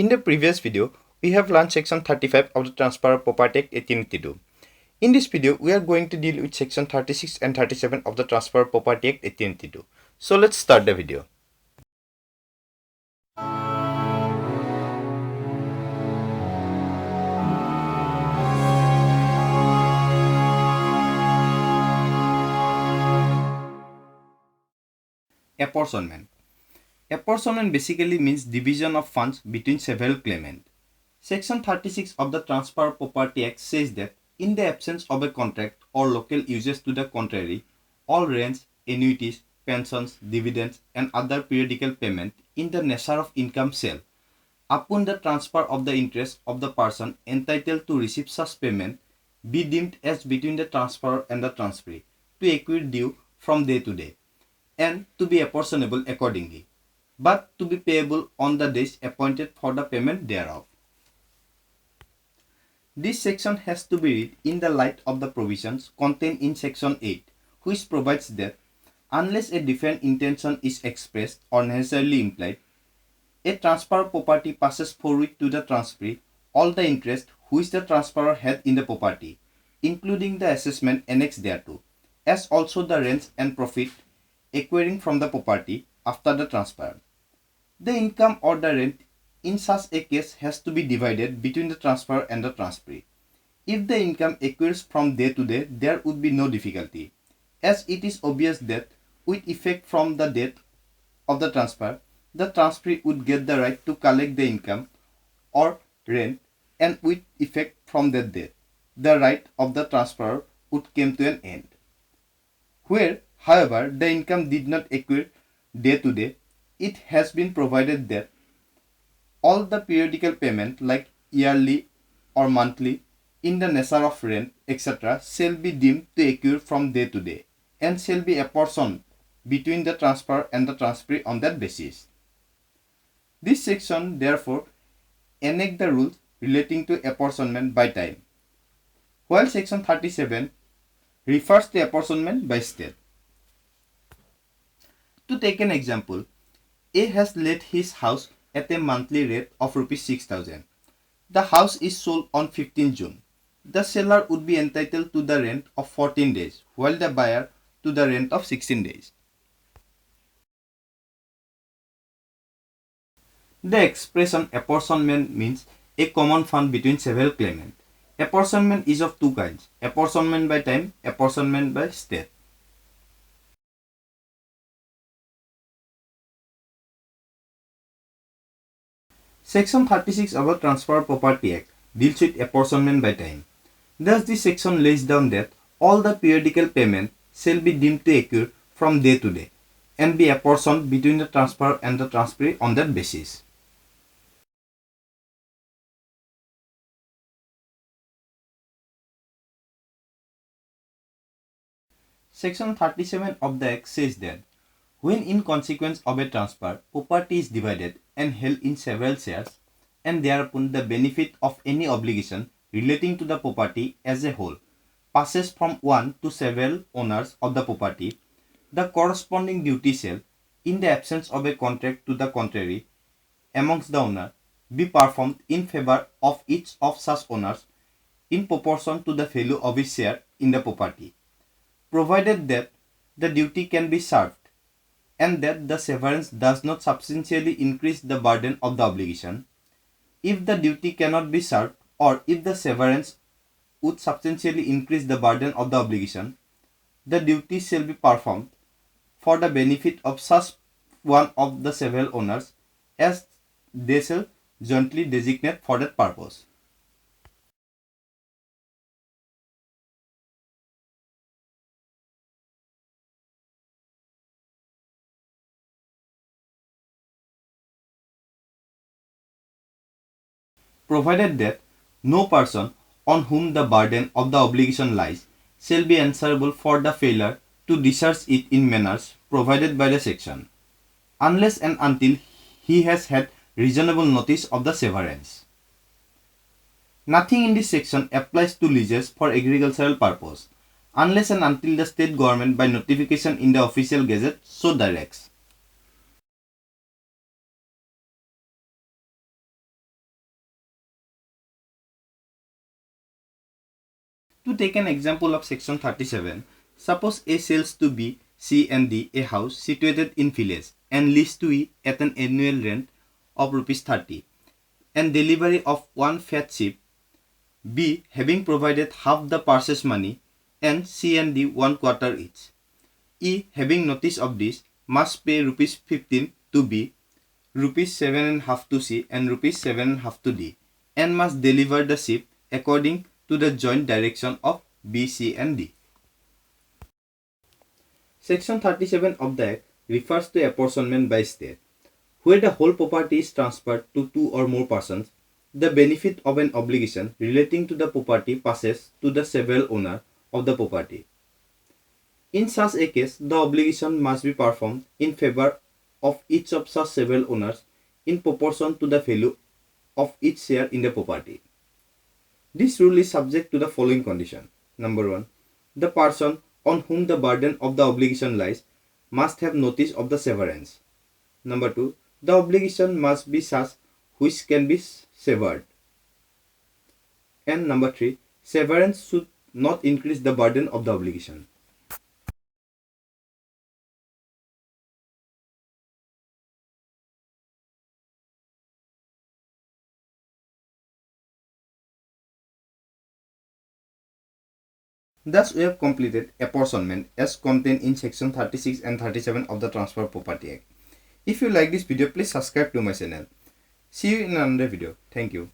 In the previous video, we have learned section 35 of the Transfer of Property Act 1882. In this video, we are going to deal with section 36 and 37 of the Transfer of Property Act 1882. So let's start the video. Apportionment. Apportionment basically means division of funds between several claimants. Section 36 of the Transfer of Property Act says that in the absence of a contract or local uses to the contrary, all rents, annuities, pensions, dividends, and other periodical payment in the nature of income shall, upon the transfer of the interest of the person entitled to receive such payment, be deemed as between the transferor and the transferee, to accrue due from day to day, and to be apportionable accordingly, but to be payable on the days appointed for the payment thereof. This section has to be read in the light of the provisions contained in section 8, which provides that unless a different intention is expressed or necessarily implied, a transfer of property passes forward to the transferee all the interest which the transferor had in the property, including the assessment annexed thereto, as also the rents and profit acquiring from the property after the transfer. The income or the rent in such a case has to be divided between the transferor and the transferee. If the income accrues from day to day, there would be no difficulty, as it is obvious that with effect from the date of the transfer, the transferee would get the right to collect the income or rent, and with effect from that date, the right of the transferor would come to an end. Where, however, the income did not accrue day to day, it has been provided that all the periodical payment like yearly or monthly in the nature of rent, etc. shall be deemed to accrue from day to day and shall be apportioned between the transferor and the transferee on that basis. This section therefore enacts the rules relating to apportionment by time, while section 37 refers to apportionment by state. To take an example, A has let his house at a monthly rate of Rs 6,000. The house is sold on 15 June. The seller would be entitled to the rent of 14 days, while the buyer to the rent of 16 days. The expression apportionment means a common fund between several claimants. Apportionment is of two kinds: apportionment by time, apportionment by state. Section 36 of the Transfer of Property Act deals with apportionment by time. Thus, this section lays down that all the periodical payment shall be deemed to accrue from day to day and be apportioned between the transferor and the transferee on that basis. Section 37 of the Act says that when in consequence of a transfer, property is divided and held in several shares, and thereupon the benefit of any obligation relating to the property as a whole passes from one to several owners of the property, the corresponding duty shall, in the absence of a contract to the contrary amongst the owners, be performed in favor of each of such owners in proportion to the value of his share in the property, provided that the duty can be served and that the severance does not substantially increase the burden of the obligation. If the duty cannot be served, or if the severance would substantially increase the burden of the obligation, the duty shall be performed for the benefit of such one of the several owners as they shall jointly designate for that purpose. Provided that no person on whom the burden of the obligation lies shall be answerable for the failure to discharge it in manners provided by the section, unless and until he has had reasonable notice of the severance. Nothing in this section applies to leases for agricultural purpose, unless and until the state government by notification in the official gazette so directs. To take an example of section 37, suppose A sells to B, C and D a house situated in village and leased to E at an annual rent of rupees 30 and delivery of one fat sheep, B having provided half the purchase money and C and D 1/4 each. E having notice of this must pay rupees 15 to B, rupees 7.5 to C and rupees 7.5 to D and must deliver the sheep according to the joint direction of B, C and D. Section 37 of the Act refers to apportionment by state. Where the whole property is transferred to two or more persons, the benefit of an obligation relating to the property passes to the several owner of the property. In such a case, the obligation must be performed in favor of each of such several owners in proportion to the value of each share in the property. This rule is subject to the following condition. Number 1. The person on whom the burden of the obligation lies must have notice of the severance. Number 2. The obligation must be such which can be severed. And number 3. Severance should not increase the burden of the obligation. Thus, we have completed apportionment as contained in section 36 and 37 of the Transfer of Property Act. If you like this video, please subscribe to my channel. See you in another video. Thank you.